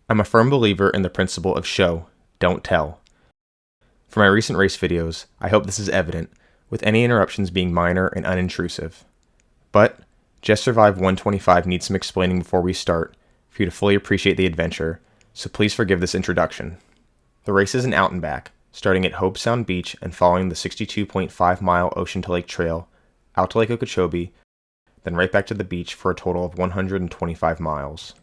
I'm a firm believer in the principle of show, don't tell. For my recent race videos, I hope this is evident, with any interruptions being minor and unintrusive. But Just Survive 125 needs some explaining before we start for you to fully appreciate the adventure, so please forgive this introduction. The race is an out and back, starting at Hobe Sound Beach and following the 62.5-mile Ocean to Lake Trail, out to Lake Okeechobee, then right back to the beach for a total of 125 miles.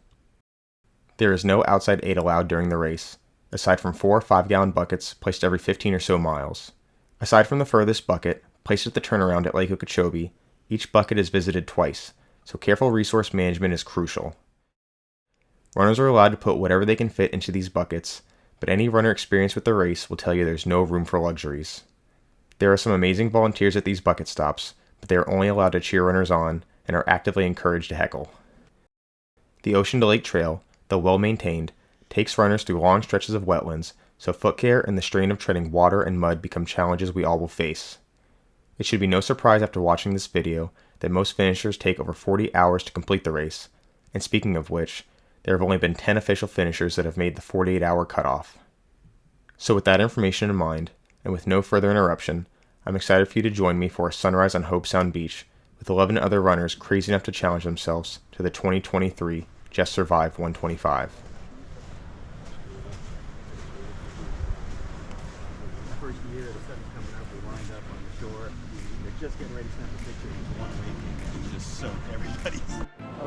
There is no outside aid allowed during the race, aside from 4 5-gallon buckets placed every 15 or so miles. Aside from the furthest bucket, placed at the turnaround at Lake Okeechobee, each bucket is visited twice, so careful resource management is crucial. Runners are allowed to put whatever they can fit into these buckets, but any runner experienced with the race will tell you there's no room for luxuries. There are some amazing volunteers at these bucket stops, but they are only allowed to cheer runners on and are actively encouraged to heckle. The Ocean to Lake Trail, though well-maintained, takes runners through long stretches of wetlands, so foot care and the strain of treading water and mud become challenges we all will face. It should be no surprise after watching this video that most finishers take over 40 hours to complete the race, and speaking of which, there have only been 10 official finishers that have made the 48-hour cutoff. So with that information in mind, and with no further interruption, I'm excited for you to join me for a sunrise on Hobe Sound Beach, with 11 other runners crazy enough to challenge themselves to the 2023 Just Survive 125. First year, the sun's coming up, we lined up on the shore. They're just getting ready to snap a picture with one week and just soak everybody's.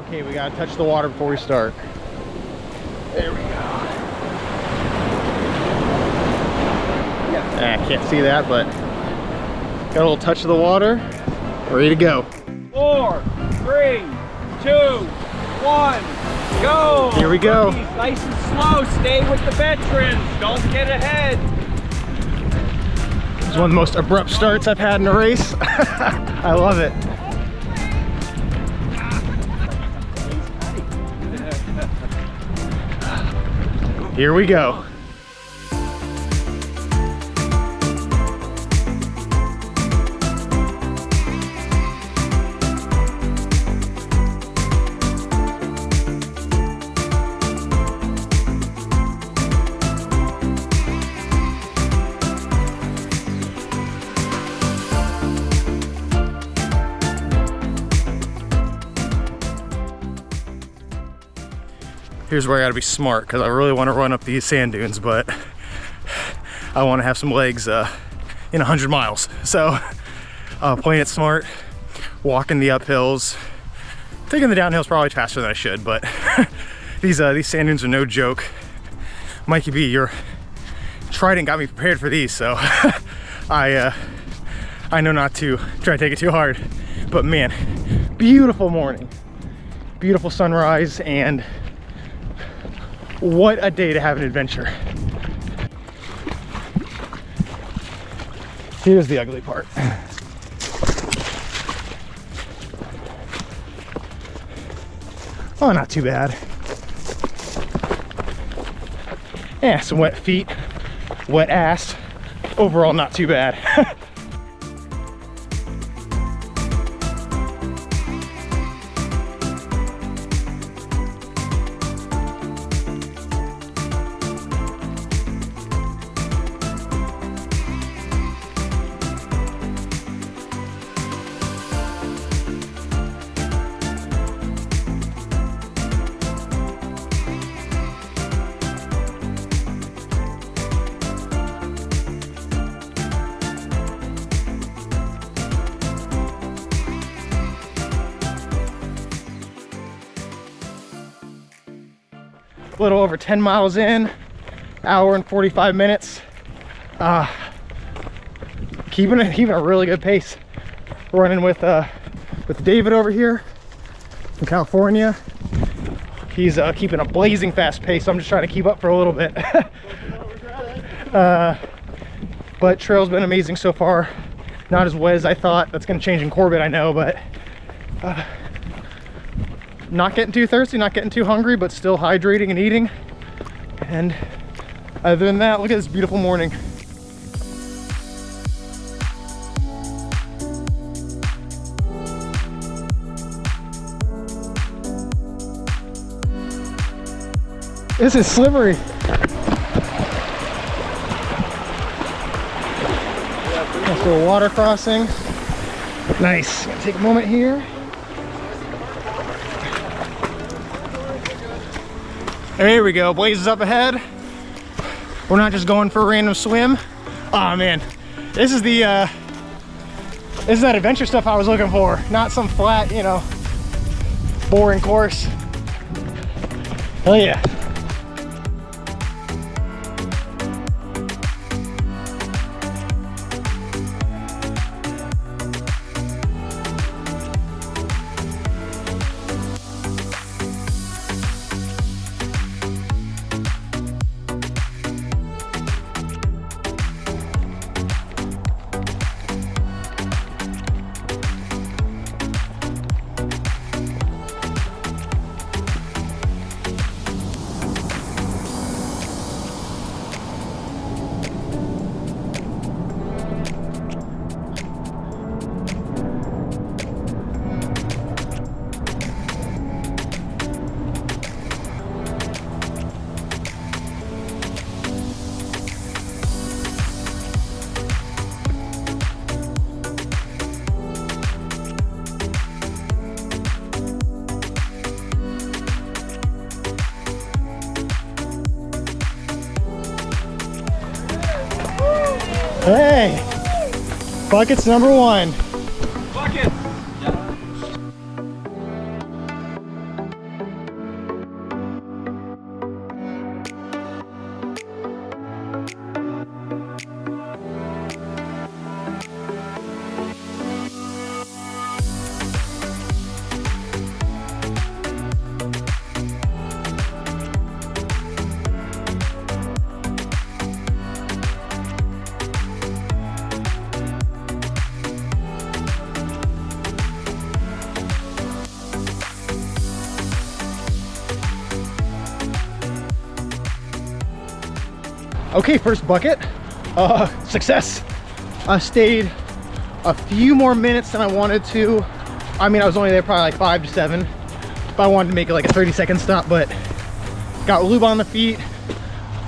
Okay, we gotta touch the water before we start. There we go. I can't see that, but got a little touch of the water. Ready to go. 4, 3, 2, 1, go! Here we go. Nice and slow, stay with the veterans, don't get ahead. It's one of the most abrupt starts I've had in a race. I love it. Here we go. Here's where I gotta be smart, because I really want to run up these sand dunes, but I want to have some legs in 100 miles. So playing it smart, walking the uphills, taking the downhills probably faster than I should, but these sand dunes are no joke. Mikey B, your trident got me prepared for these, so I know not to try to take it too hard. But man, beautiful morning, beautiful sunrise, and what a day to have an adventure. Here's the ugly part. Oh, not too bad. Yeah, some wet feet, wet ass. Overall, not too bad. A little over 10 miles in, hour and 45 minutes. Keeping a really good pace. Running with David over here from California. He's keeping a blazing fast pace, so I'm just trying to keep up for a little bit. But trail's been amazing so far. Not as wet as I thought. That's gonna change in Corbett, I know, but not getting too thirsty, not getting too hungry, but still hydrating and eating. And other than that, look at this beautiful morning. This is slippery. Nice little water crossing. Nice. Gonna take a moment here. There we go. Blazes up ahead. We're not just going for a random swim. Oh man, this is that adventure stuff I was looking for. Not some flat, you know, boring course. Hell yeah. Hey, bucket's number one. Bucket. Okay, first bucket, success. I stayed a few more minutes than I wanted to. I mean, I was only there probably like 5 to 7, but I wanted to make it like a 30-second stop, but got lube on the feet.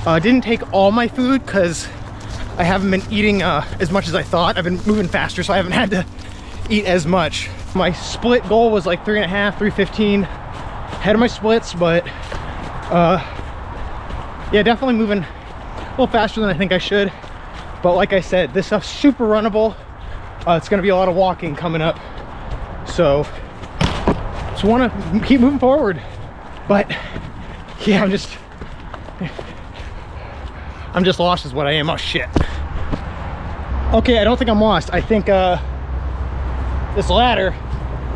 Didn't take all my food because I haven't been eating as much as I thought. I've been moving faster, so I haven't had to eat as much. My split goal was like 3.5, 3:15 ahead of my splits, but yeah, definitely moving a little faster than I think I should. But like I said, this stuff's super runnable. It's gonna be a lot of walking coming up, so just want to keep moving forward. But yeah, I'm just lost is what I am. Oh shit. Okay, I don't think I'm lost. I think this ladder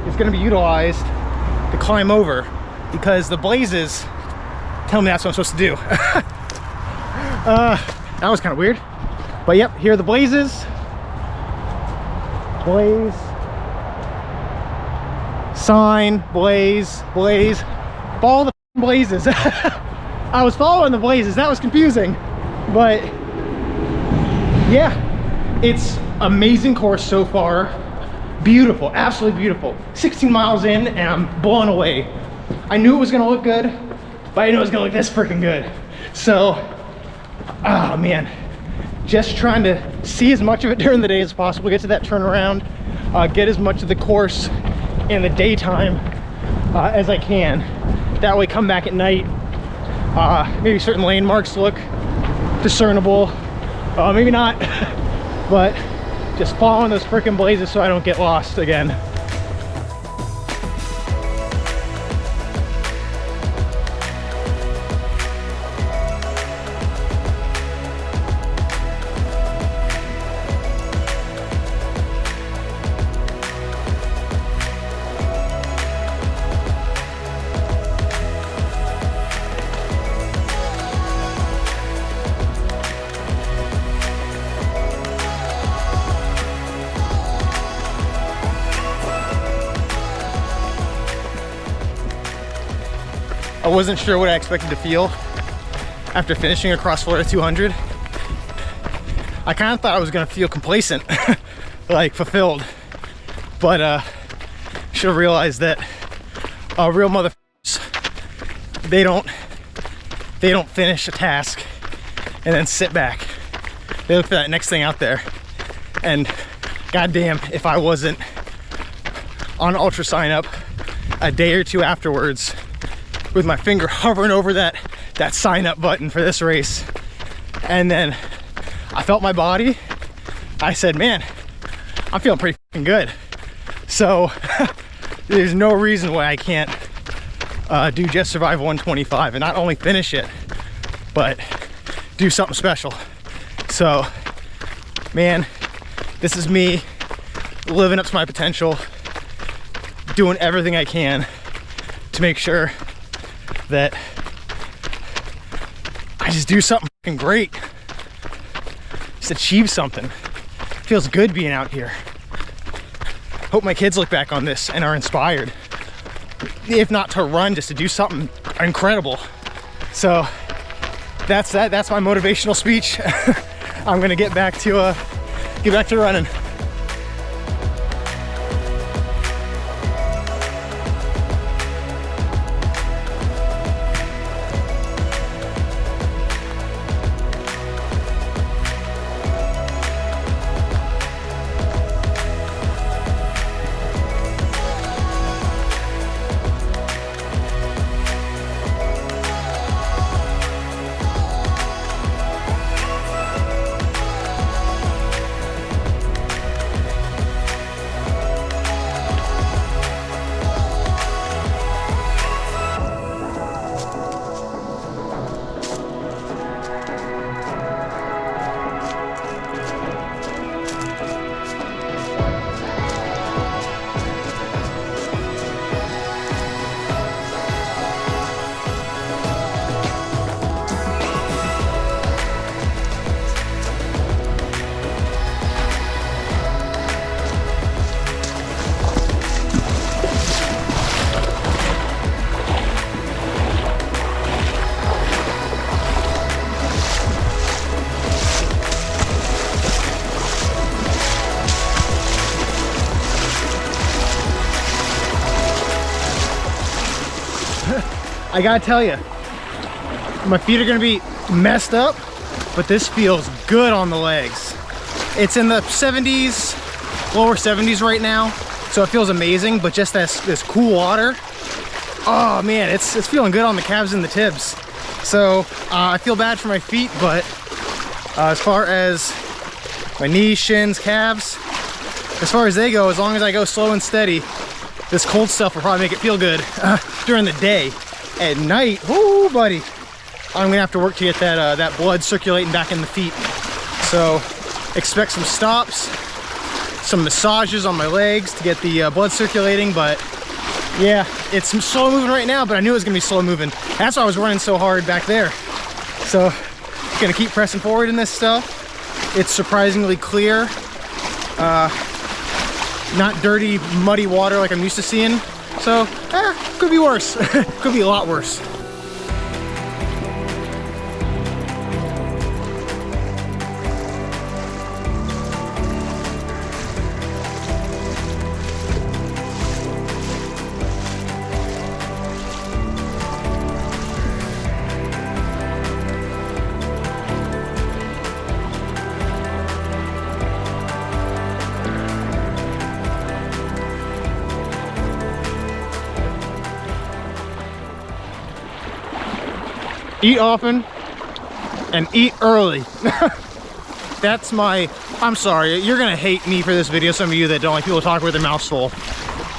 is going to be utilized to climb over because the blazes tell me that's what I'm supposed to do. That was kind of weird, but yep, here are the blazes. Blaze, sign, blaze, blaze, follow the blazes. I was following the blazes, that was confusing, but yeah, it's amazing course so far. Beautiful, absolutely beautiful. 16 miles in and I'm blown away. I knew it was gonna look good, but I didn't know it was gonna look this freaking good. So, oh man, just trying to see as much of it during the day as possible, get to that turnaround, get as much of the course in the daytime as I can. That way come back at night, maybe certain landmarks look discernible, maybe not, but just following those freaking blazes so I don't get lost again. I wasn't sure what I expected to feel after finishing across Florida 200. I kind of thought I was gonna feel complacent, like fulfilled, but should have realized that real motherfuckers, they don't they don't finish a task and then sit back. They look for that next thing out there. And goddamn, if I wasn't on ultra sign up a day or two afterwards with my finger hovering over that sign up button for this race, and then I felt my body, I said, man, I'm feeling pretty fucking good. So there's no reason why I can't do Just Survive 125 and not only finish it, but do something special. So, man, this is me living up to my potential, doing everything I can to make sure that I just do something fucking great. Just achieve something. Feels good being out here. Hope my kids look back on this and are inspired. If not to run, just to do something incredible. So that's that. That's my motivational speech. I'm gonna get back to running. I gotta tell you, my feet are gonna be messed up, but this feels good on the legs. It's in the 70s, lower 70s right now, so it feels amazing, but just this cool water, oh man, it's feeling good on the calves and the tibs. So I feel bad for my feet, but as far as my knees, shins, calves, as far as they go, as long as I go slow and steady, this cold stuff will probably make it feel good during the day. At night, oh buddy, I'm gonna have to work to get that blood circulating back in the feet. So expect some stops, some massages on my legs to get the blood circulating. But yeah, it's slow moving right now, but I knew it was gonna be slow moving. That's why I was running so hard back there. So gonna keep pressing forward in this stuff. It's surprisingly clear, not dirty, muddy water like I'm used to seeing. So, could be worse. Could be a lot worse. Eat often and eat early. That's my, I'm sorry, you're gonna hate me for this video, some of you that don't like people talk with their mouths full.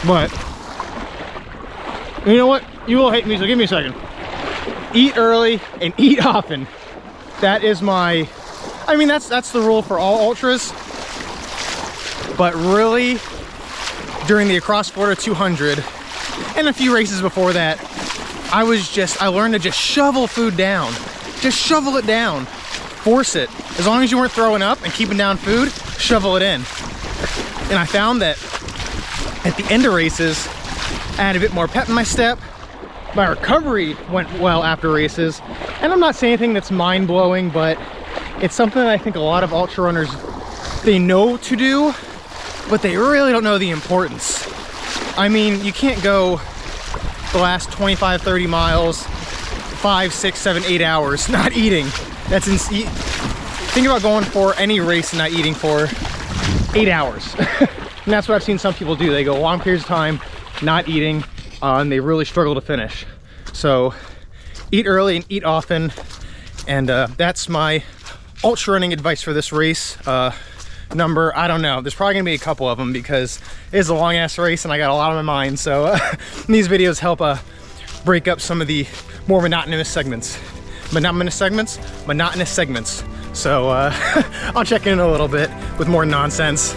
But, you know what? You will hate me, so give me a second. Eat early and eat often. That is my, I mean, that's the rule for all ultras. But really, during the Across Border 200 and a few races before that, I learned to just shovel food down. Just shovel it down. Force it. As long as you weren't throwing up and keeping down food, shovel it in. And I found that at the end of races, I had a bit more pep in my step. My recovery went well after races. And I'm not saying anything that's mind-blowing, but it's something that I think a lot of ultra runners, they know to do, but they really don't know the importance. I mean, you can't go the last 25, 30 miles 5, 6, 7, 8 hours not eating. That's think about going for any race and not eating for 8 hours. And that's what I've seen some people do. They go long periods of time not eating, and they really struggle to finish. So eat early and eat often. And that's my ultra running advice for this race. Number, I don't know, there's probably gonna be a couple of them because it is a long ass race and I got a lot on my mind. So these videos help break up some of the more monotonous segments. Monotonous segments. So I'll check in a little bit with more nonsense.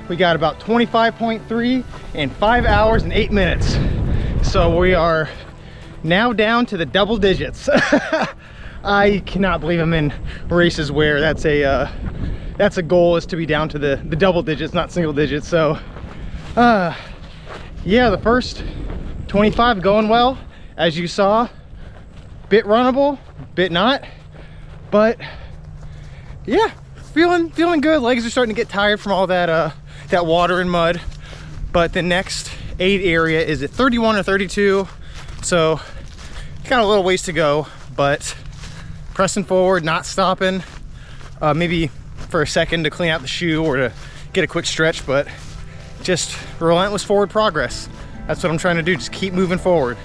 We got about 25.3 in 5 hours and 8 minutes. So we are now down to the double digits. I cannot believe I'm in races where that's a goal, is to be down to the double digits, not single digits. So yeah, the first 25 going well, as you saw. Bit runnable, bit not, but yeah, feeling good. Legs are starting to get tired from all that that water and mud. But the next aid area is at 31 or 32, so got a little ways to go, but pressing forward, not stopping. Maybe for a second to clean out the shoe or to get a quick stretch, but just relentless forward progress. That's what I'm trying to do, just keep moving forward.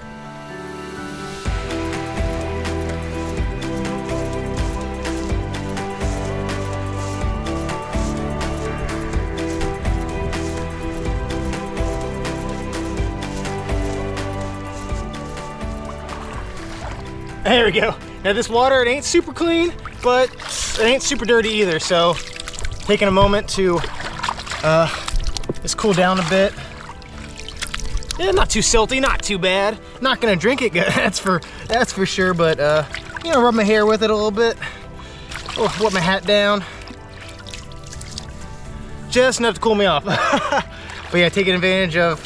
There we go. Now this water, it ain't super clean, but it ain't super dirty either. So taking a moment to just cool down a bit. Yeah, not too silty, not too bad. Not gonna drink it, that's for sure. But you know, rub my hair with it a little bit. Oh, wet my hat down. Just enough to cool me off. But yeah, taking advantage of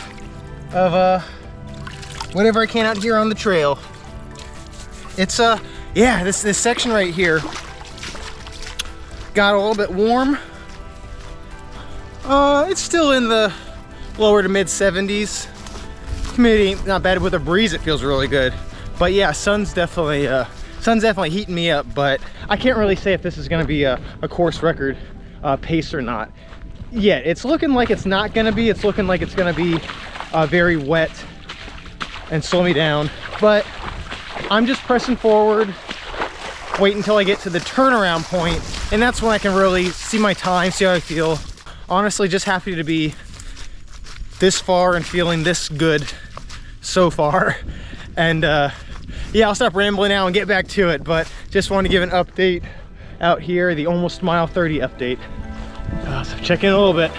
whatever I can out here on the trail. It's yeah, this section right here got a little bit warm. It's still in the lower to mid 70s. Humidity ain't not bad. With a breeze, it feels really good. But yeah, sun's definitely heating me up. But I can't really say if this is gonna be a course record pace or not. Yeah, it's looking like it's not gonna be. It's looking like it's gonna be very wet and slow me down. But I'm just pressing forward, wait until I get to the turnaround point, and that's when I can really see my time, see how I feel. Honestly, just happy to be this far and feeling this good so far. And yeah, I'll stop rambling now and get back to it, but just want to give an update out here, the almost mile 30 update. So check in a little bit.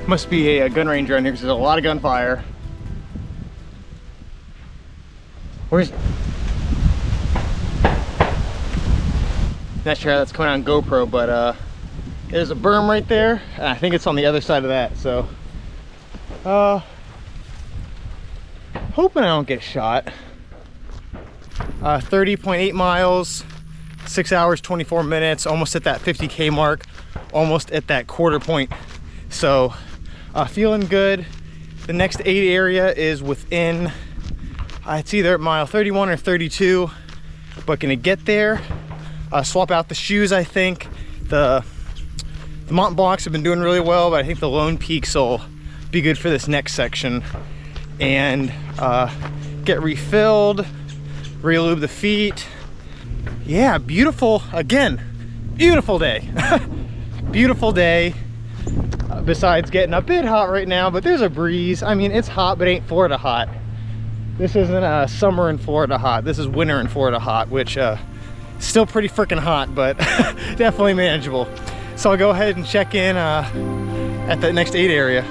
Must be a gun range around here because there's a lot of gunfire. Where's... Not sure how that's coming on GoPro, but there's a berm right there. And I think it's on the other side of that, so hoping I don't get shot. 30.8 miles, 6 hours, 24 minutes, almost at that 50K mark, almost at that quarter point. So feeling good. The next aid area is within, it's either at mile 31 or 32, but gonna get there. Swap out the shoes, I think. The mountain blocks have been doing really well, but I think the Lone Peaks will be good for this next section. And get refilled, re-lube the feet. Yeah, beautiful, again, beautiful day. Beautiful day. Besides getting a bit hot right now, but there's a breeze. I mean, it's hot, but it ain't Florida hot. This isn't summer in Florida hot. This is winter in Florida hot, which still pretty freaking hot, but definitely manageable. So I'll go ahead and check in at the next aid area.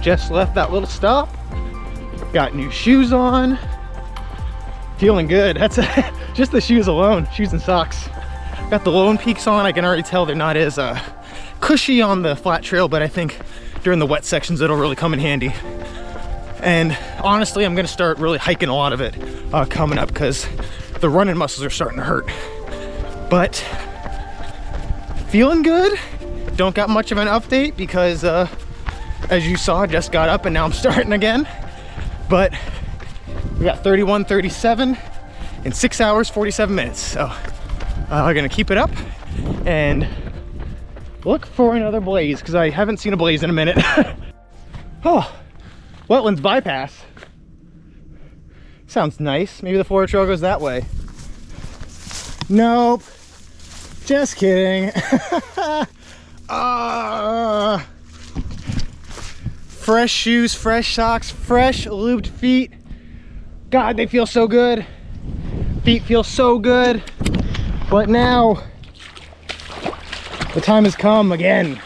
Just left that little stop, got new shoes on, feeling good. That's just the shoes alone, shoes and socks. Got the Lone Peaks on. I can already tell they're not as cushy on the flat trail, but I think during the wet sections it'll really come in handy. And honestly, I'm gonna start really hiking a lot of it coming up, because the running muscles are starting to hurt. But feeling good. Don't got much of an update because as you saw, just got up and now I'm starting again. But we got 31:37 in 6 hours, 47 minutes. So I'm gonna keep it up and look for another blaze, because I haven't seen a blaze in a minute. Oh, wetlands bypass. Sounds nice. Maybe the Florida Trail goes that way. Nope. Just kidding. Fresh shoes, fresh socks, fresh lubed feet. God, they feel so good. Feet feel so good. But now, the time has come again.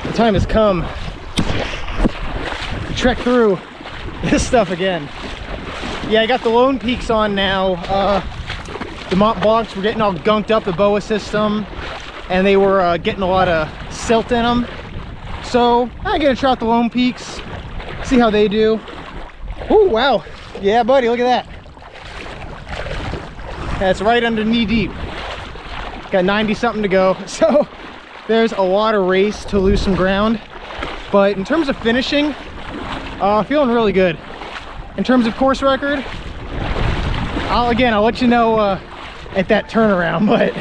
The time has come to trek through this stuff again. Yeah, I got the Lone Peaks on now. The mont blocks were getting all gunked up, the BOA system, and they were getting a lot of silt in them. So I'm gonna try out the Lone Peaks, see how they do. Oh wow, yeah buddy, look at that. That's right under knee deep. Got 90 something to go. So there's a lot of race to lose some ground. But in terms of finishing, feeling really good. In terms of course record, I'll let you know at that turnaround, but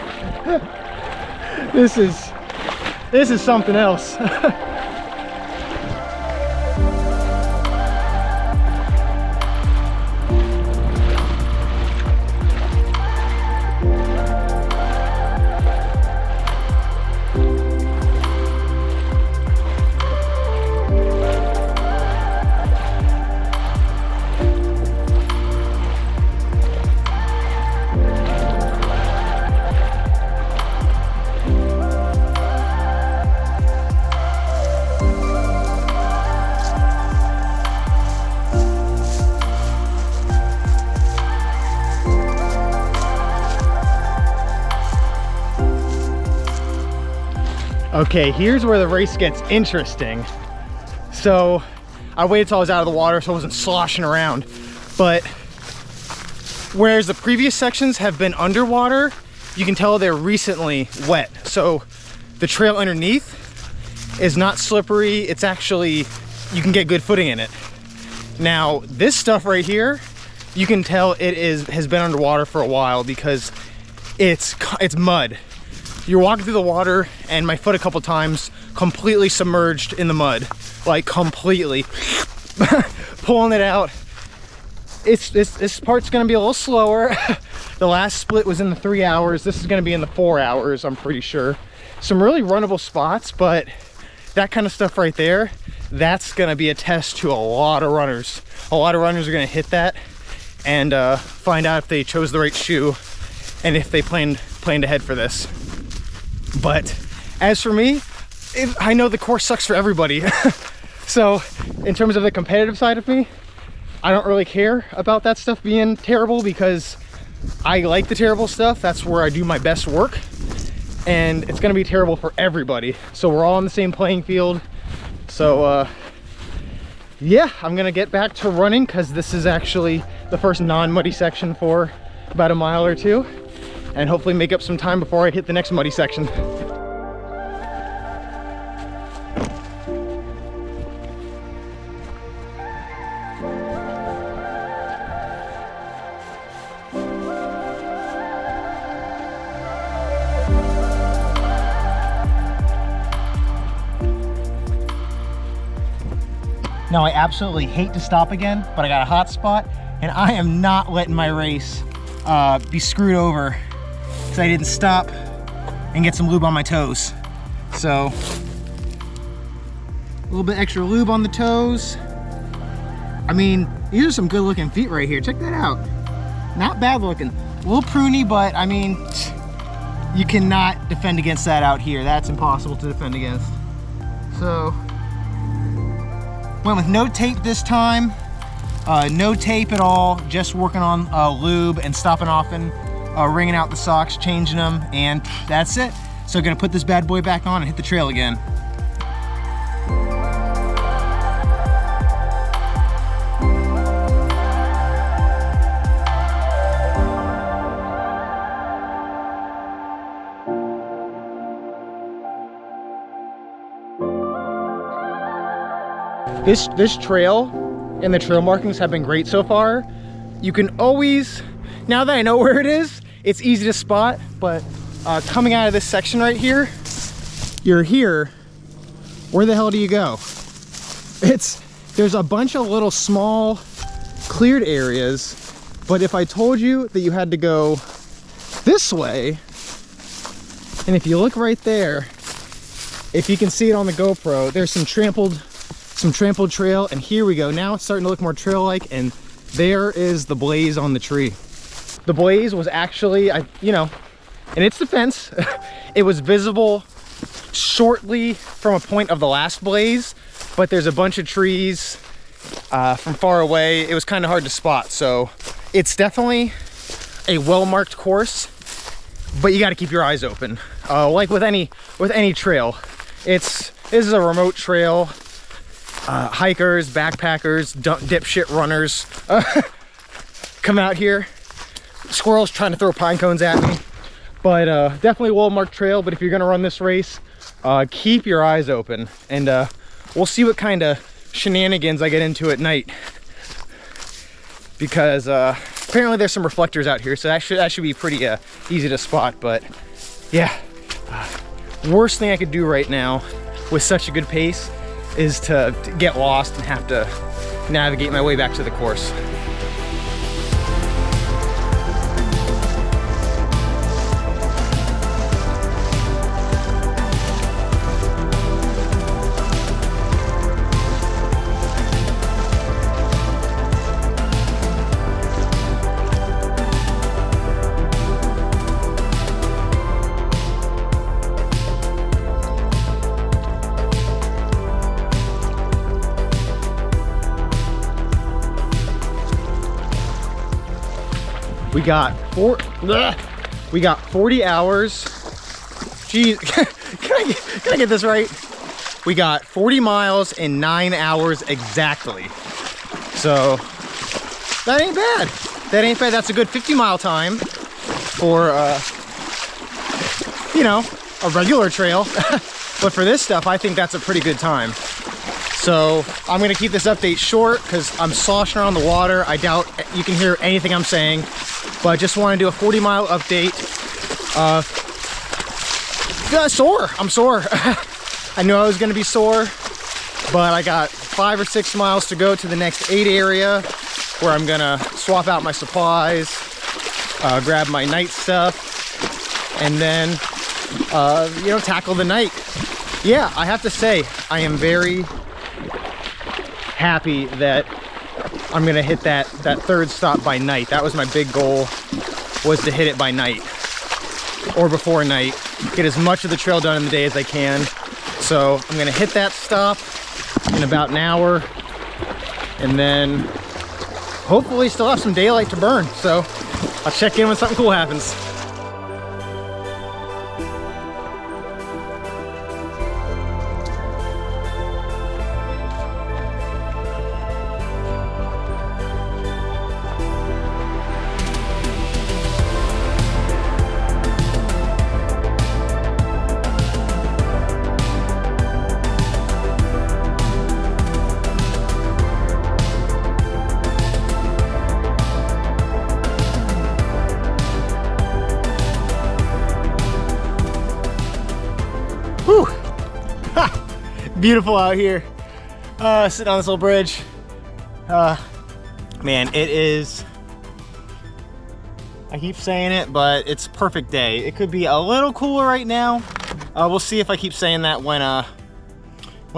this is something else. Okay, here's where the race gets interesting. So I waited till I was out of the water so I wasn't sloshing around. But whereas the previous sections have been underwater, you can tell they're recently wet. So the trail underneath is not slippery. It's actually, you can get good footing in it. Now this stuff right here, you can tell it has been underwater for a while, because it's mud. You're walking through the water and my foot a couple times completely submerged in the mud, like completely. Pulling it out. This part's gonna be a little slower. The last split was in the 3 hours. This is gonna be in the 4 hours, I'm pretty sure. Some really runnable spots, but that kind of stuff right there, that's gonna be a test to a lot of runners. A lot of runners are gonna hit that and find out if they chose the right shoe and if they planned ahead for this. But as for me, I know the course sucks for everybody. So in terms of the competitive side of me, I don't really care about that stuff being terrible because I like the terrible stuff. That's where I do my best work, and it's gonna be terrible for everybody. So we're all on the same playing field. So yeah, I'm gonna get back to running because this is actually the first non-muddy section for about a mile or two, and hopefully make up some time before I hit the next muddy section. Now I absolutely hate to stop again, but I got a hot spot and I am not letting my race be screwed over because I didn't stop and get some lube on my toes. So a little bit extra lube on the toes. I mean, these are some good looking feet right here. Check that out. Not bad looking. A little pruny, but I mean, you cannot defend against that out here. That's impossible to defend against. So went with no tape this time, no tape at all, just working on lube and stopping off and wringing out the socks, changing them, and that's it. So gonna put this bad boy back on and hit the trail again. This trail and the trail markings have been great so far. You can always, now that I know where it is, it's easy to spot, but coming out of this section right here, you're here, where the hell do you go? There's a bunch of little small cleared areas, but if I told you that you had to go this way, and if you look right there, if you can see it on the GoPro, there's some trampled trail, and here we go. Now it's starting to look more trail-like, and there is the blaze on the tree. The blaze was actually, you know, in its defense, it was visible shortly from a point of the last blaze, but there's a bunch of trees from far away. It was kind of hard to spot, so it's definitely a well-marked course, but you got to keep your eyes open. Like with any trail, this is a remote trail. Hikers, backpackers, dipshit runners come out here. Squirrels trying to throw pine cones at me, but definitely a well-marked trail. But if you're gonna run this race, keep your eyes open, and we'll see what kind of shenanigans I get into at night, because apparently there's some reflectors out here, so that should be pretty easy to spot. But yeah, worst thing I could do right now with such a good pace is to get lost and have to navigate my way back to the course. We got 40 hours. Geez, can I get this right? We got 40 miles in 9 hours exactly. So that ain't bad. That ain't bad. That's a good 50-mile time for you know, a regular trail. But for this stuff, I think that's a pretty good time. So I'm gonna keep this update short because I'm sloshing around the water. I doubt you can hear anything I'm saying, but I just want to do a 40-mile update. Sore. I'm sore. I knew I was gonna be sore, but I got 5 or 6 miles to go to the next 8 area where I'm gonna swap out my supplies, grab my night stuff, and then you know, tackle the night. Yeah, I have to say, I am very happy that I'm gonna hit that third stop by night. That was my big goal, was to hit it by night or before night, get as much of the trail done in the day as I can. So I'm gonna hit that stop in about an hour, and then hopefully still have some daylight to burn. So I'll check in when something cool happens. Whew. Ha. Beautiful out here. Sitting on this little bridge. Man, it is, I keep saying it, but it's a perfect day. It could be a little cooler right now. We'll see if I keep saying that when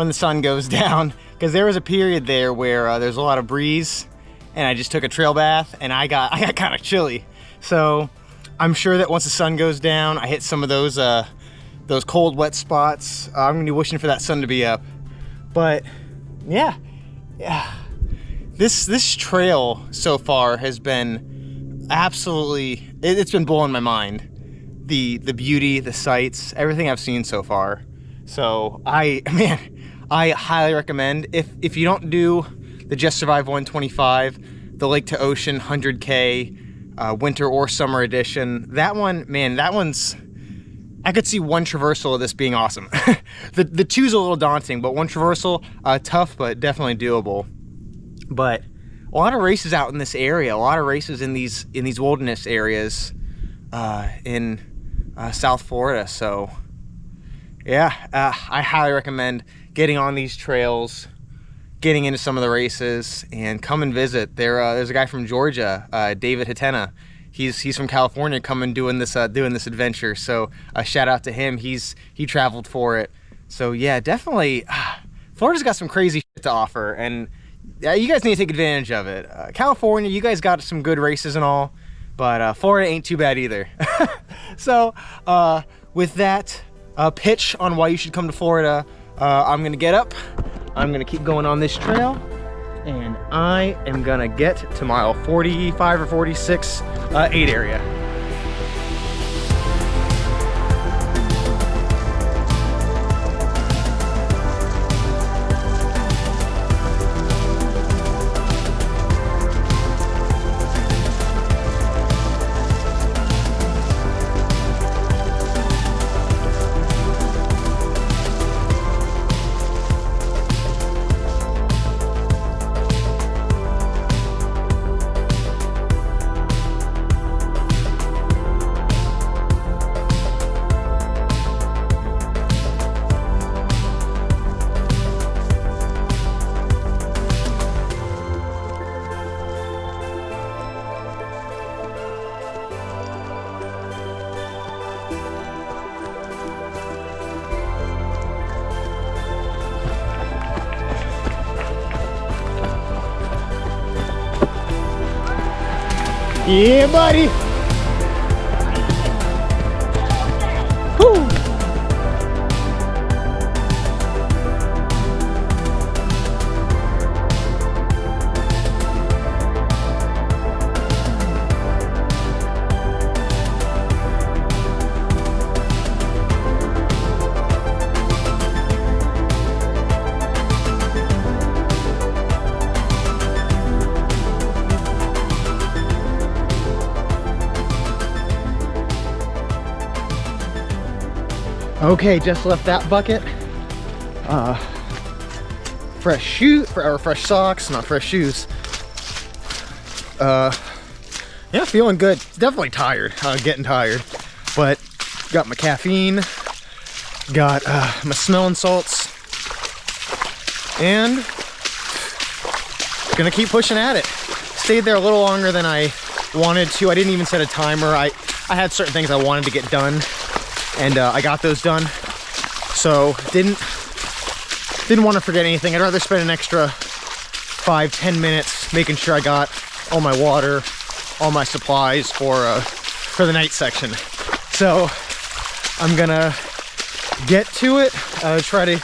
the sun goes down, because there was a period there where there's a lot of breeze, and I just took a trail bath, and I got kind of chilly. So I'm sure that once the sun goes down, I hit some of those cold, wet spots. I'm gonna be wishing for that sun to be up. But yeah. This trail so far has been absolutely, it's been blowing my mind. The beauty, the sights, everything I've seen so far. So I highly recommend, if you don't do the Just Survive 125, the Lake to Ocean 100K, winter or summer edition, that one, man, that one's, I could see one traversal of this being awesome. The two's a little daunting, but one traversal, tough, but definitely doable. But a lot of races out in this area, a lot of races in these wilderness areas in South Florida. So yeah, I highly recommend getting on these trails, getting into some of the races, and come and visit. There's a guy from Georgia, David Hatena. He's from California, coming doing this adventure. So shout out to him. He traveled for it. So yeah, definitely, Florida's got some crazy shit to offer, and you guys need to take advantage of it. California, you guys got some good races and all, but Florida ain't too bad either. So with that pitch on why you should come to Florida, I'm gonna get up. I'm gonna keep going on this trail, and I am gonna get to mile 45 or 46, 8 area. Yeah, buddy. Woo. Okay, just left that bucket. Fresh shoes, or fresh socks, not fresh shoes. Yeah, feeling good. Definitely tired, getting tired. But got my caffeine, got my smelling salts, and gonna keep pushing at it. Stayed there a little longer than I wanted to. I didn't even set a timer. I had certain things I wanted to get done, and I got those done. So didn't want to forget anything. I'd rather spend an extra 5-10 minutes making sure I got all my water, all my supplies for the night section. So I'm gonna get to it, try to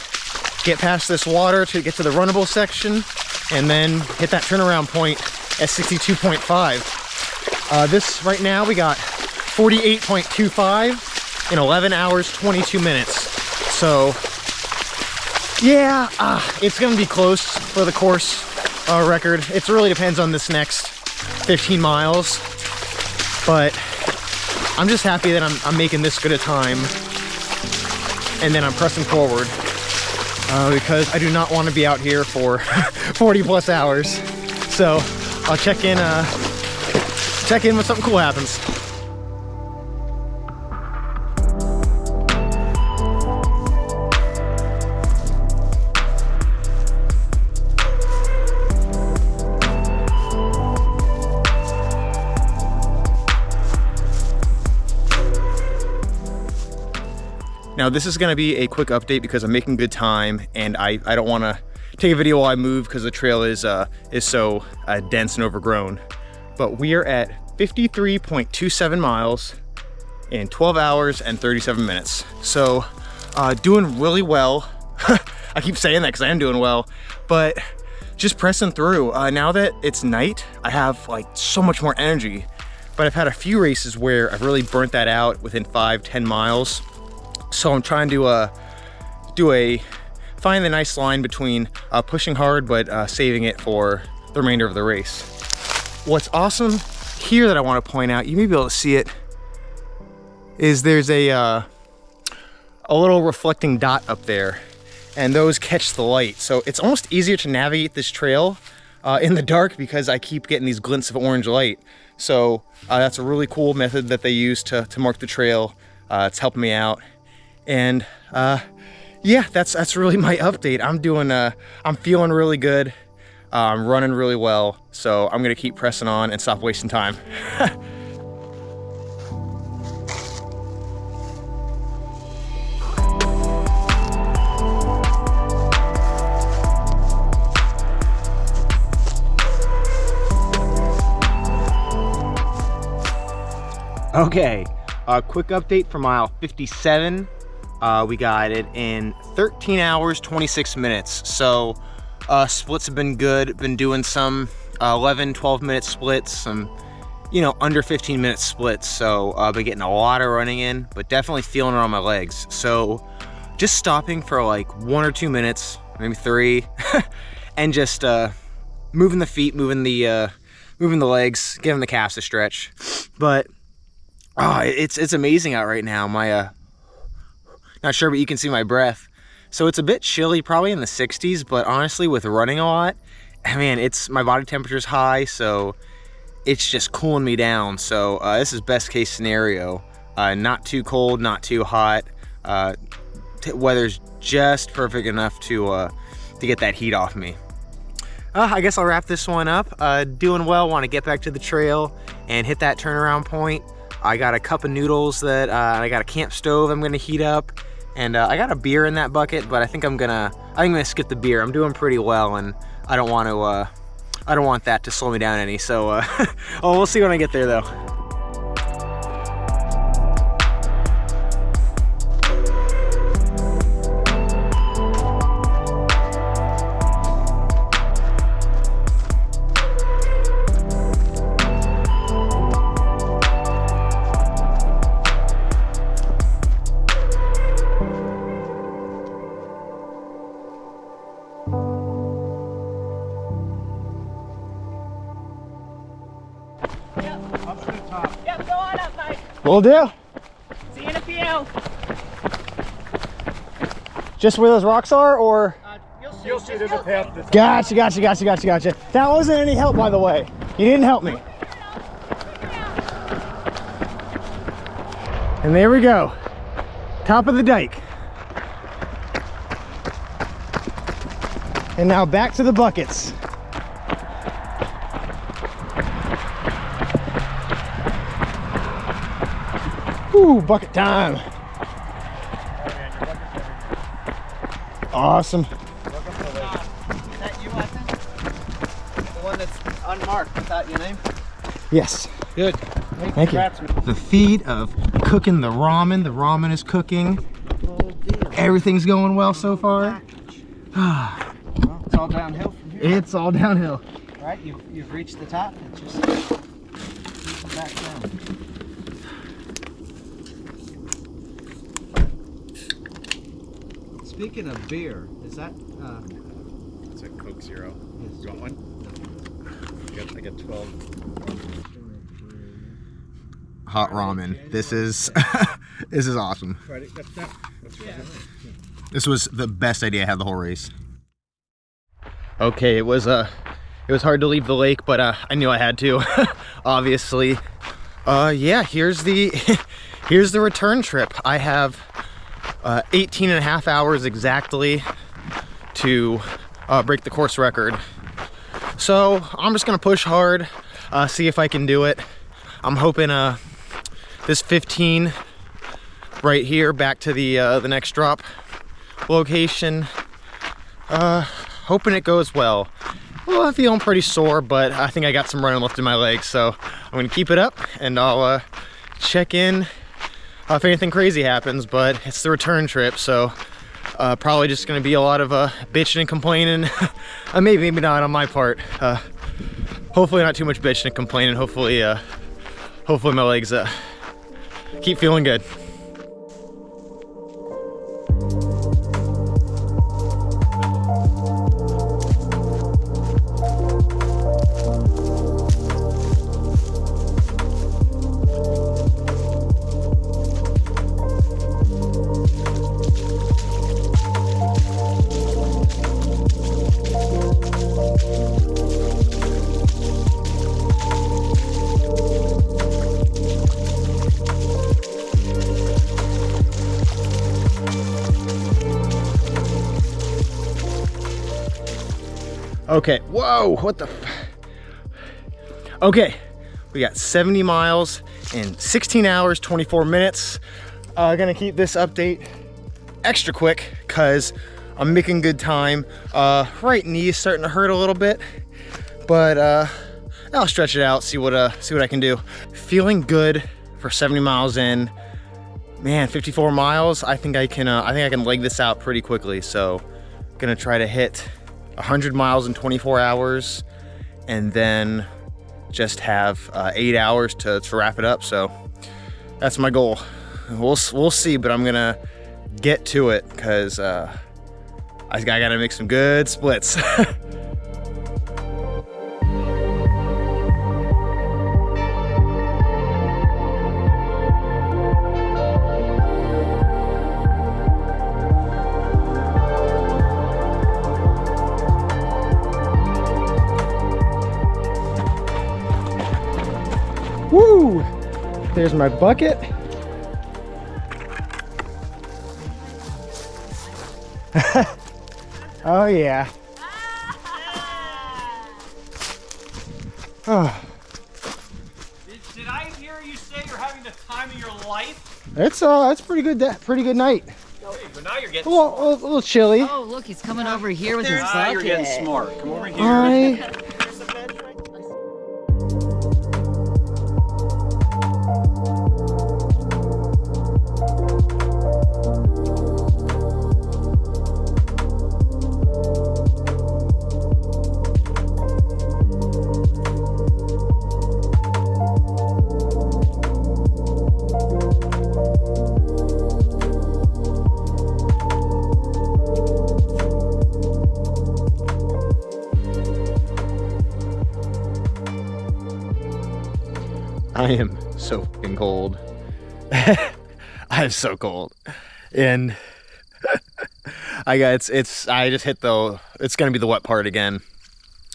get past this water to get to the runnable section, and then hit that turnaround point at 62.5. This right now we got 48.25 in 11 hours 22 minutes. So yeah, it's gonna be close for the course record. It really depends on this next 15 miles, but I'm just happy that I'm making this good a time, and then I'm pressing forward because I do not want to be out here for 40 plus hours. So I'll check in when something cool happens. Now this is gonna be a quick update because I'm making good time, and I don't wanna take a video while I move because the trail is so dense and overgrown. But we are at 53.27 miles in 12 hours and 37 minutes. So doing really well. I keep saying that because I am doing well, but just pressing through. Now that it's night, I have like so much more energy, but I've had a few races where I've really burnt that out within 5-10 miles. So I'm trying to find the nice line between pushing hard but saving it for the remainder of the race. What's awesome here that I want to point out, you may be able to see it, is there's a little reflecting dot up there, and those catch the light. So it's almost easier to navigate this trail in the dark because I keep getting these glints of orange light. So that's a really cool method that they use to mark the trail. It's helping me out. And yeah, that's really my update. I'm feeling really good. I'm running really well. So I'm gonna keep pressing on and stop wasting time. Okay, a quick update for mile 57. We got it in 13 hours, 26 minutes. So splits have been good. Been doing some 11, 12 minute splits, some, under 15 minute splits. So I've been getting a lot of running in, but definitely feeling it on my legs. So just stopping for like 1 or 2 minutes, maybe 3, and just moving the feet, moving the legs, giving the calves a stretch. But it's amazing out right now. My not sure, but you can see my breath. So it's a bit chilly, probably in the 60s, but honestly, with running a lot, man, my body temperature is high, so it's just cooling me down. So this is best case scenario. Not too cold, not too hot. Weather's just perfect enough to get that heat off me. I guess I'll wrap this one up. Doing well, want to get back to the trail and hit that turnaround point. I got a cup of noodles that I got a camp stove I'm gonna heat up, and I got a beer in that bucket, but I think I'm gonna skip the beer. I'm doing pretty well, and I don't want that to slow me down any. So oh, we'll see when I get there though. Yep, go on up, Mike. Will do. See you in a few. Just where those rocks are, or? You'll see there's a path. Gotcha. That wasn't any help, by the way. You didn't help me. And there we go. Top of the dike. And now back to the buckets. Ooh, bucket time. Awesome. Is that you, I think? The one that's unmarked without your name? Yes. Good. Thank you. The feat of cooking the ramen. The ramen is cooking. Everything's going well so far. Well, it's all downhill from here. It's all downhill. All right, you've reached the top. It's just back down. Speaking of beer, is that It's a Coke Zero. yes. You want one? I got 12. Hot ramen. This is this is awesome. Friday. That's right. This was the best idea I had the whole race. Okay, it was hard to leave the lake, but I knew I had to. Obviously. Yeah, here's the here's the return trip. I have 18 and a half hours exactly to break the course record. So I'm just gonna push hard, see if I can do it. I'm hoping this 15 right here back to the next drop location. Hoping it goes well. Well, I'm feeling pretty sore, but I think I got some running left in my legs, so I'm gonna keep it up and I'll check in if anything crazy happens. But it's the return trip, so probably just gonna be a lot of bitching and complaining. Maybe not on my part. Hopefully not too much bitching and complaining. Hopefully my legs keep feeling good. Okay, whoa, what the okay, we got 70 miles in 16 hours, 24 minutes. Gonna keep this update extra quick because I'm making good time. Right knee is starting to hurt a little bit, but I'll stretch it out, see what I can do. Feeling good for 70 miles in. Man, 54 miles, I think I can leg this out pretty quickly. So gonna try to hit 100 miles in 24 hours and then just have 8 hours to wrap it up. So that's my goal. We'll see, but I'm gonna get to it because I gotta make some good splits. Woo! There's my bucket. Oh yeah. Oh. Did I hear you say you're having the time of your life? It's pretty good. Pretty good night. But now you're getting A little chilly. Oh, look, he's coming over here with his Now bucket. you're getting smart. Come over here. I am so fucking cold. I'm so cold, and I just hit it's gonna be the wet part again.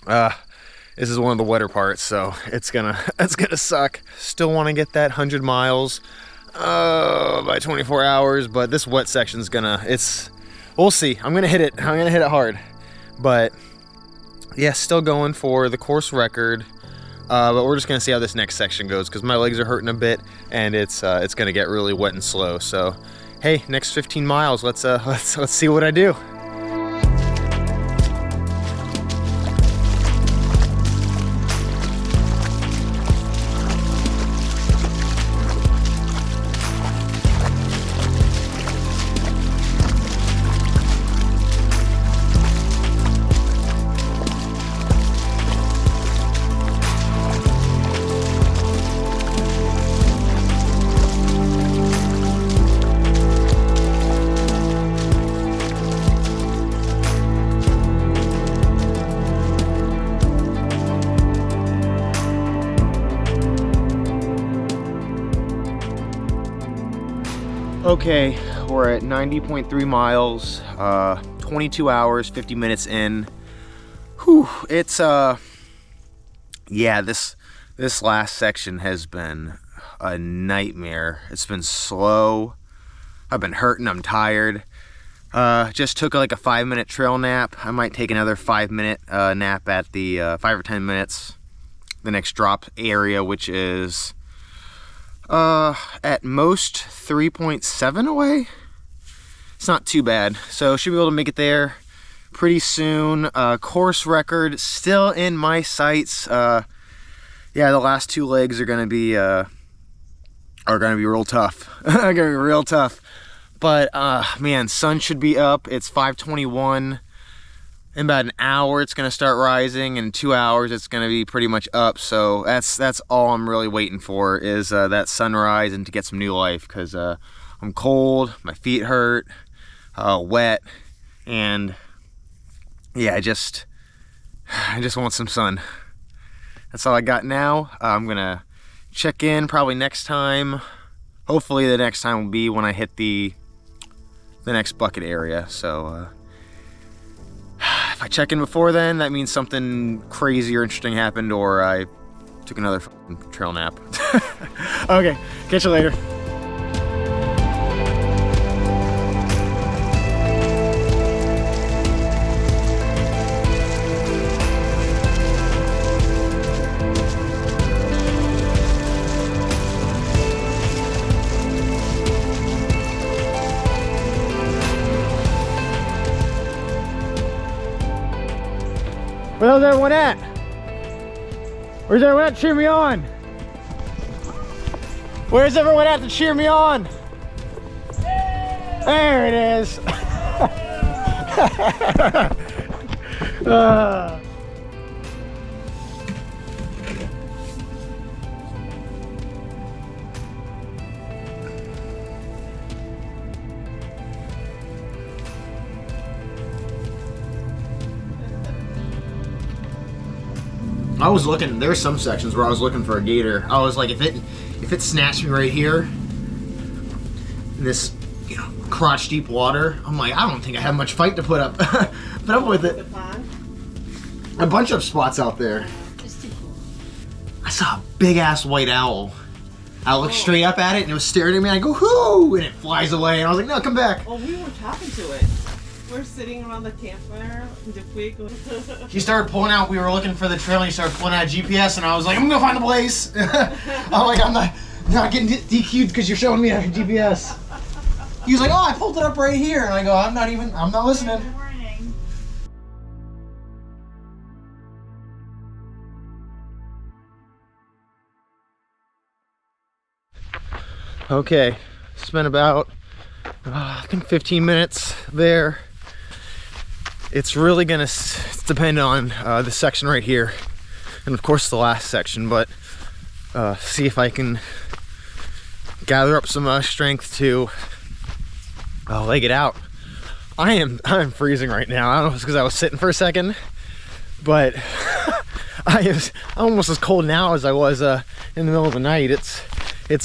This is one of the wetter parts, so it's gonna suck. Still want to get that 100 miles. by 24 hours, but this wet section's gonna, we'll see. I'm gonna hit it hard. But yeah, still going for the course record. But we're just gonna see how this next section goes because my legs are hurting a bit and it's gonna get really wet and slow. So hey, next 15 miles, let's see what I do. Okay, we're at 90.3 miles, 22 hours, 50 minutes in. Whew, it's, yeah, this last section has been a nightmare. It's been slow. I've been hurting, I'm tired. Just took like a 5-minute trail nap. I might take another 5-minute nap at the 5 or 10 minutes. The next drop area, which is at most 3.7 away. It's not too bad, so should be able to make it there pretty soon. Course record still in my sights. Yeah, the last 2 legs are gonna be real tough. Gonna be real tough. But man, sun should be up. It's 5:21. In about an hour it's gonna start rising. In 2 hours it's gonna be pretty much up. So that's all I'm really waiting for is that sunrise and to get some new life, because I'm cold, my feet hurt, wet, and yeah, I just want some sun. That's all I got now. I'm gonna check in probably next time. Hopefully the next time will be when I hit the next bucket area. So if I check in before then, that means something crazy or interesting happened, or I took another trail nap. Okay, catch you later. Where's everyone at? Where's everyone at to cheer me on? Where's everyone at to cheer me on? There it is. I was looking, there's some sections where I was looking for a gator. I was like, if it snatched me right here, in this, you know, crotch deep water, I'm like, I don't think I have much fight to put up with it. A bunch of spots out there. I saw a big ass white owl. I looked straight up at it and it was staring at me. I go, whoo, and it flies away. And I was like, no, come back. Well, we were talking to it. We're sitting around the campfire. He started pulling out, we were looking for the trail, and he started pulling out GPS, and I was like, I'm gonna go find the place. I'm like, I'm not getting DQ'd because you're showing me a GPS. He was like, oh, I pulled it up right here. And I go, I'm not listening. Okay, spent about, I think 15 minutes there. It's really gonna depend on this section right here, and of course the last section, but see if I can gather up some strength to leg it out. I'm freezing right now. I don't know if it's because I was sitting for a second, but I'm almost as cold now as I was in the middle of the night. It's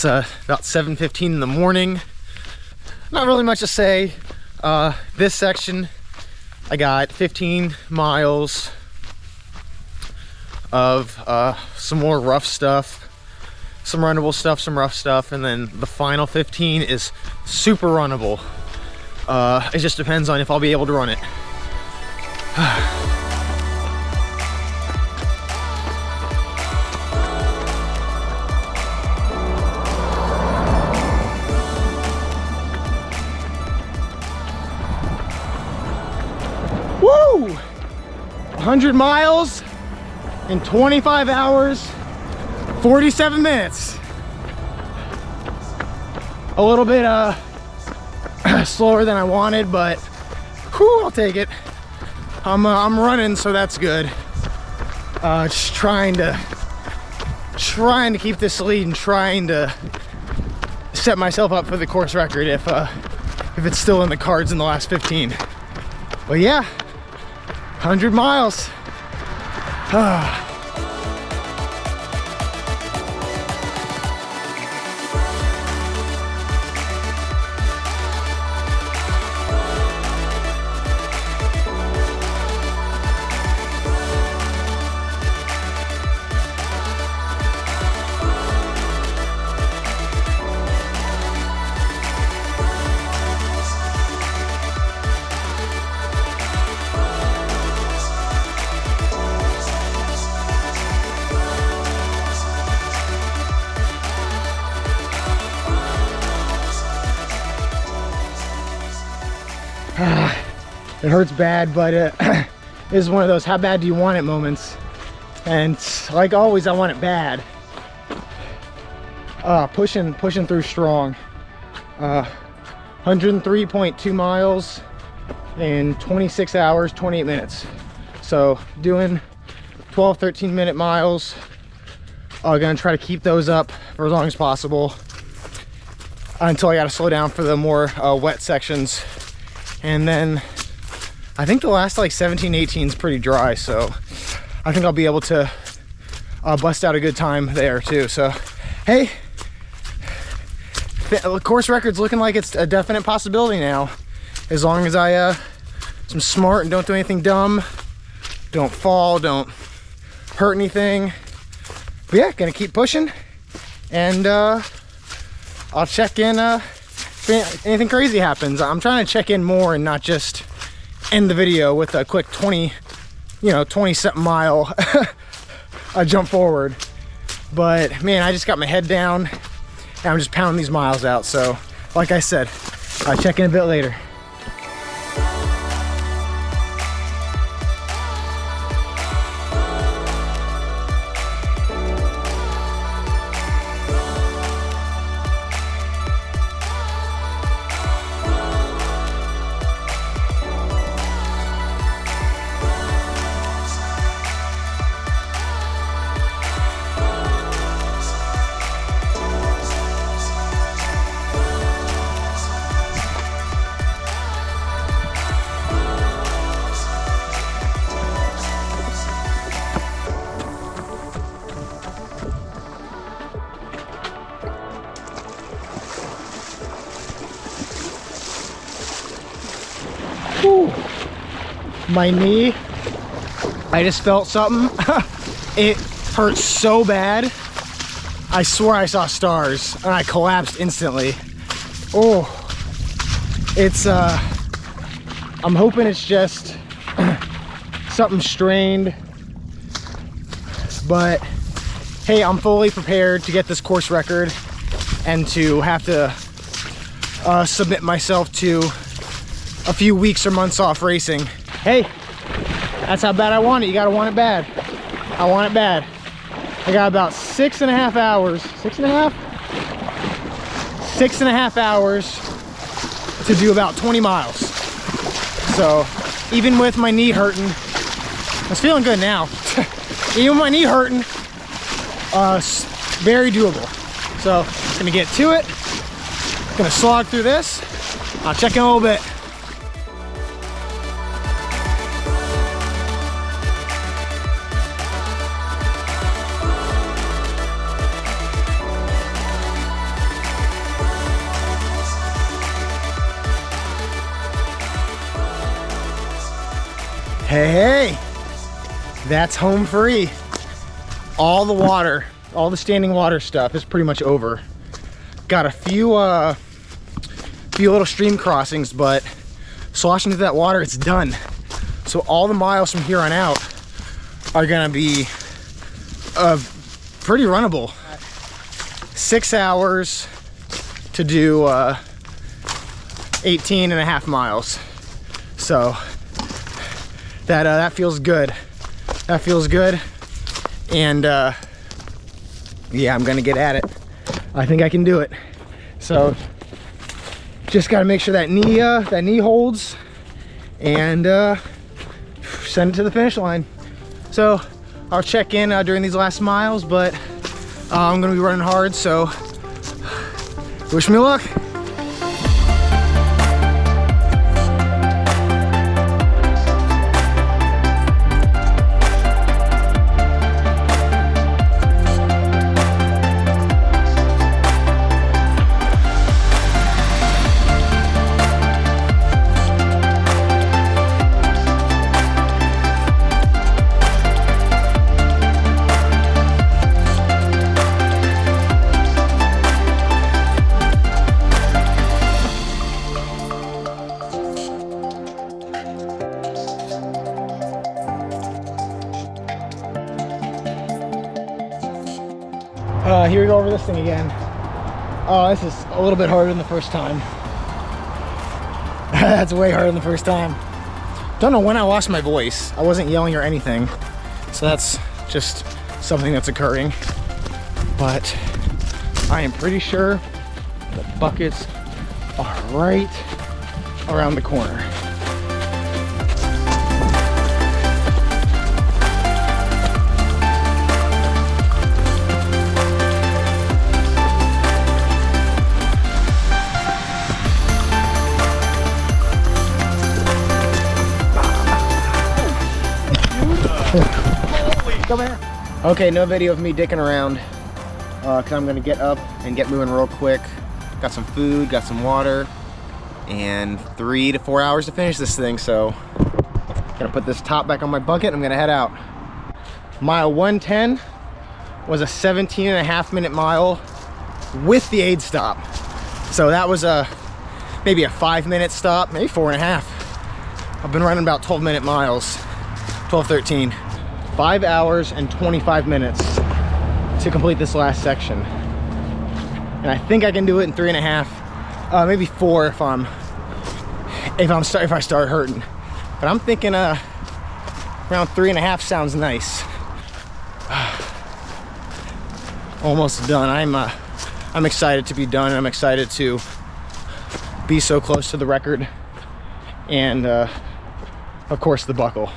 about 7:15 in the morning. Not really much to say. This section, I got 15 miles of some more rough stuff. some runnable stuff, some rough stuff, and then the final 15 is super runnable. It just depends on if I'll be able to run it. Woo! 100 miles in 25 hours, 47 minutes. A little bit slower than I wanted, but whew, I'll take it. I'm running, so that's good. Just trying to keep this lead and trying to set myself up for the course record if it's still in the cards in the last 15. But yeah, 100 miles. It hurts bad, but it is one of those how bad do you want it moments. And like always, I want it bad. Pushing through strong. 103.2 miles in 26 hours, 28 minutes. So doing 12, 13 minute miles. Gonna try to keep those up for as long as possible until I gotta slow down for the more wet sections. And then I think the last like 17, 18 is pretty dry, so I think I'll be able to bust out a good time there too. So hey, the course record's looking like it's a definite possibility now, as long as I am smart and don't do anything dumb, don't fall, don't hurt anything. But yeah, gonna keep pushing, and I'll check in if anything crazy happens. I'm trying to check in more and not just end the video with a quick 20 something mile jump forward. But man, I just got my head down and I'm just pounding these miles out. So like I said, I'll check in a bit later. Whew. My knee, I just felt something. It hurt so bad. I swear I saw stars and I collapsed instantly. Oh, it's I'm hoping it's just something strained, but hey, I'm fully prepared to get this course record and to have to submit myself to a few weeks or months off racing. Hey, that's how bad I want it. You gotta want it bad. I want it bad. I got about 6.5 hours. 6.5 hours to do about 20 miles. So even with my knee hurting, I was feeling good now. Even with my knee hurting, very doable. So gonna get to it. Gonna slog through this. I'll check in a little bit. Hey, that's home free. All the water all the standing water stuff is pretty much over. Got a few little stream crossings, but sloshing through that water, it's done. So all the miles from here on out are gonna be pretty runnable. 6 hours to do 18.5 miles. So that feels good. That feels good. And yeah, I'm gonna get at it. I think I can do it. So just gotta make sure that knee holds, and send it to the finish line. So I'll check in during these last miles, but I'm gonna be running hard, so wish me luck. Here we go over this thing again. Oh, this is a little bit harder than the first time. That's way harder than the first time. Don't know when I lost my voice. I wasn't yelling or anything. So that's just something that's occurring. But I am pretty sure the buckets are right around the corner. Come here. Okay, no video of me dicking around because I'm gonna get up and get moving real quick. Got some food, got some water, and 3 to 4 hours to finish this thing. So gonna put this top back on my bucket. I'm gonna head out. Mile 110 was a 17.5 minute mile with the aid stop. So that was maybe a 5 minute stop, maybe 4.5. I've been running about 12-minute miles, 12, 13. 5 hours and 25 minutes to complete this last section. And I think I can do it in 3.5, maybe 4 if I start hurting. But I'm thinking around 3.5 sounds nice. Almost done. I'm excited to be done. I'm excited to be so close to the record, and of course the buckle.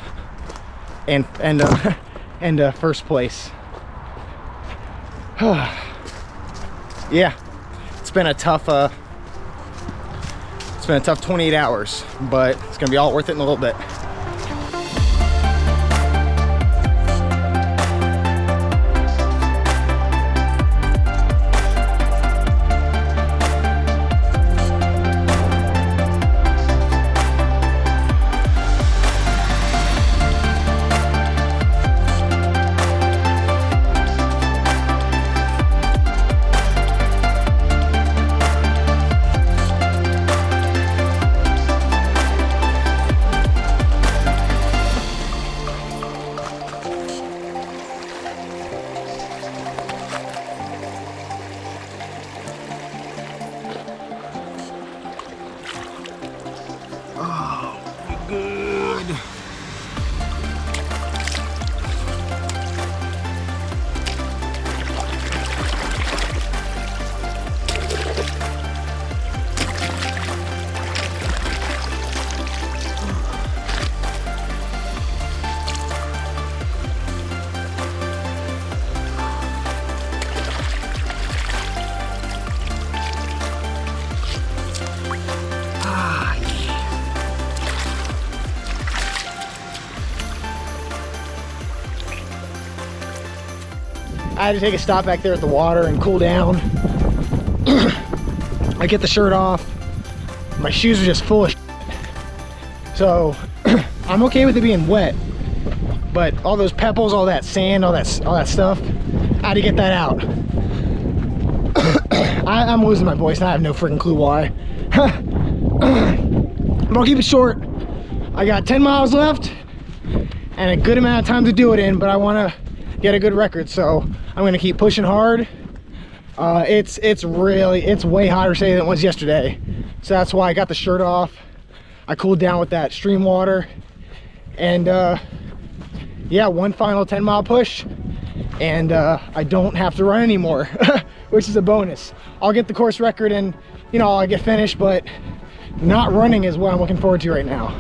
And first place. Yeah, it's been a tough 28 hours, but it's gonna be all worth it in a little bit. I had to take a stop back there at the water and cool down. I get the shirt off. My shoes are just full of shit. So I'm okay with it being wet, but all those pebbles, all that sand, all that stuff, How to get that out. I'm losing my voice and I have no freaking clue why. But I'll keep it short. I got 10 miles left and a good amount of time to do it in, but I want to get a good record, so I'm going to keep pushing hard. It's way hotter today than it was yesterday, so that's why I got the shirt off. I cooled down with that stream water, and yeah, one final 10-mile push, and I don't have to run anymore, which is a bonus. I'll get the course record and, you know, I'll get finished, but not running is what I'm looking forward to right now.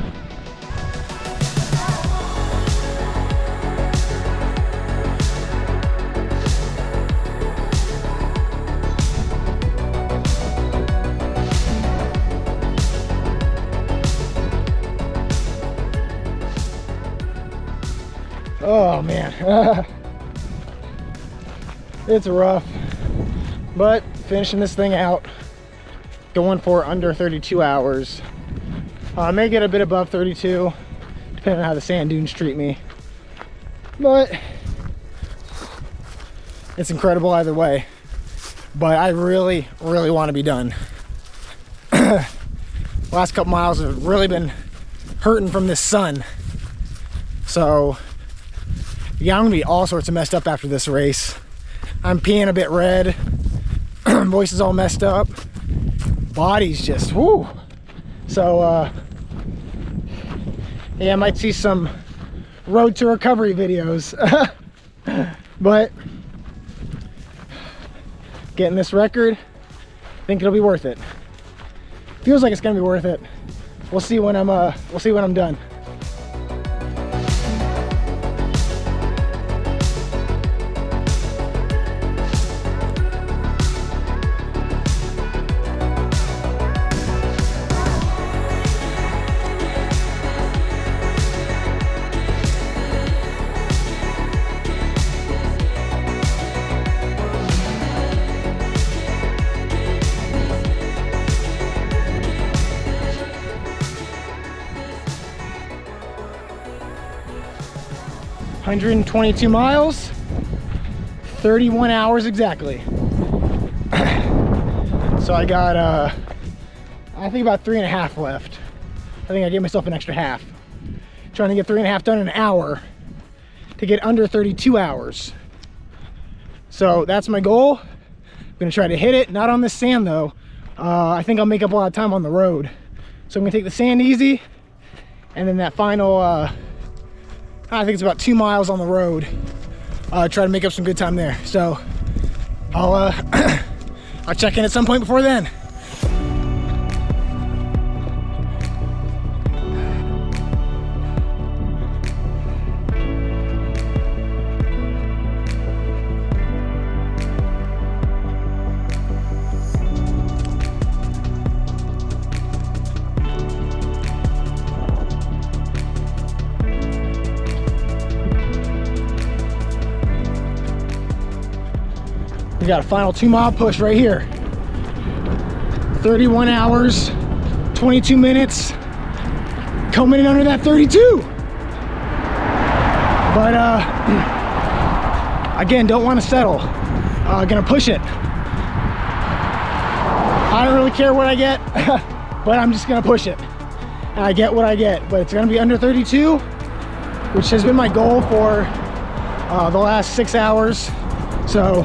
Oh man, it's rough, but finishing this thing out, going for under 32 hours. I may get a bit above 32, depending on how the sand dunes treat me, but it's incredible either way. But I really want to be done. Last couple miles have really been hurting from this sun, so yeah, I'm gonna be all sorts of messed up after this race. I'm peeing a bit red, voice is all messed up, body's just whoo. So yeah, I might see some road to recovery videos. But getting this record, I think it'll be worth it. Feels like it's gonna be worth it. We'll see when I'm done. $122 miles, 31 hours exactly. So I got, I think about 3.5 left. I think I gave myself an extra half. Trying to get 3.5 done in an hour to get under 32 hours. So that's my goal. I'm gonna try to hit it, not on this sand though. I think I'll make up a lot of time on the road. So I'm gonna take the sand easy, and then that final, I think it's about 2 miles on the road. Try to make up some good time there. So I'll I'll check in at some point before then. We got a final 2 mile push right here. 31 hours, 22 minutes, coming in under that 32. But again, don't want to settle. Gonna push it. I don't really care what I get, but I'm just gonna push it. And I get what I get, but it's gonna be under 32, which has been my goal for the last 6 hours. So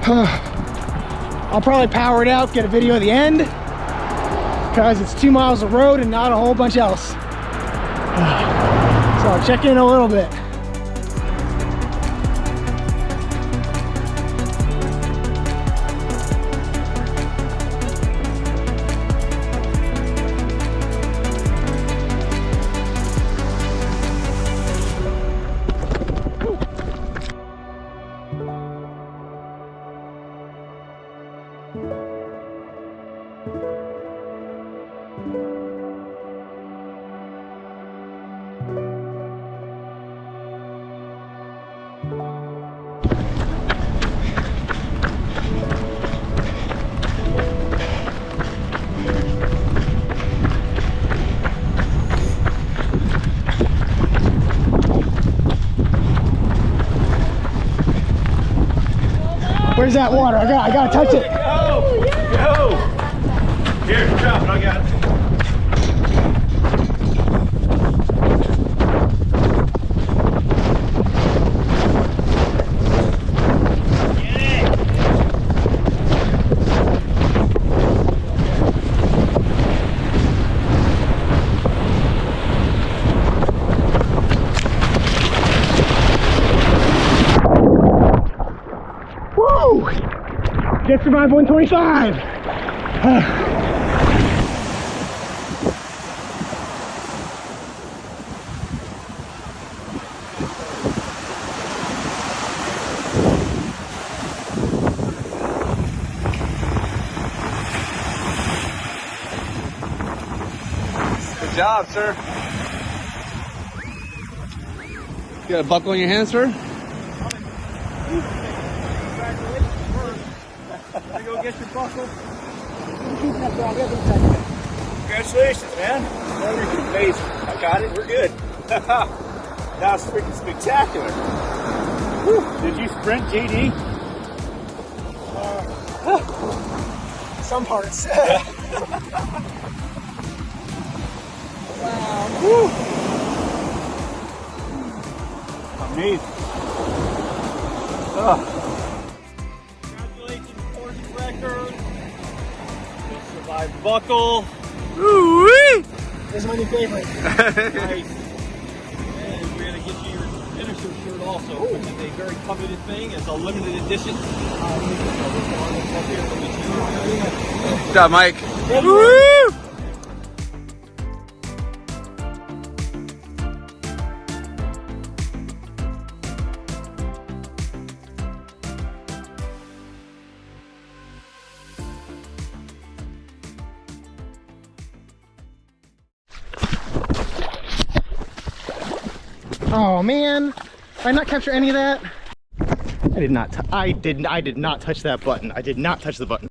I'll probably power it out, get a video at the end, because it's 2 miles of road and not a whole bunch else. So I'll check in a little bit. Where's that water? I gotta touch it. Go! Here, drop it, I got it. Woo! Just survived 125. Good job, sir. You got a buckle on your hands, sir? Go get your buckle. Congratulations, man. You're amazing. I got it. We're good. That was freaking spectacular. Whew. Did you sprint, JD? Some parts. Wow. Woo. Amazing. Congratulations, course record. Just survived buckle. Ooh-wee! This is my new favorite. Nice. And we're going to get you your finisher shirt also, which is a very coveted thing. It's a limited edition. Good job, Mike. Woo! Oh man, did I not capture any of that? I did not touch that button. I did not touch the button.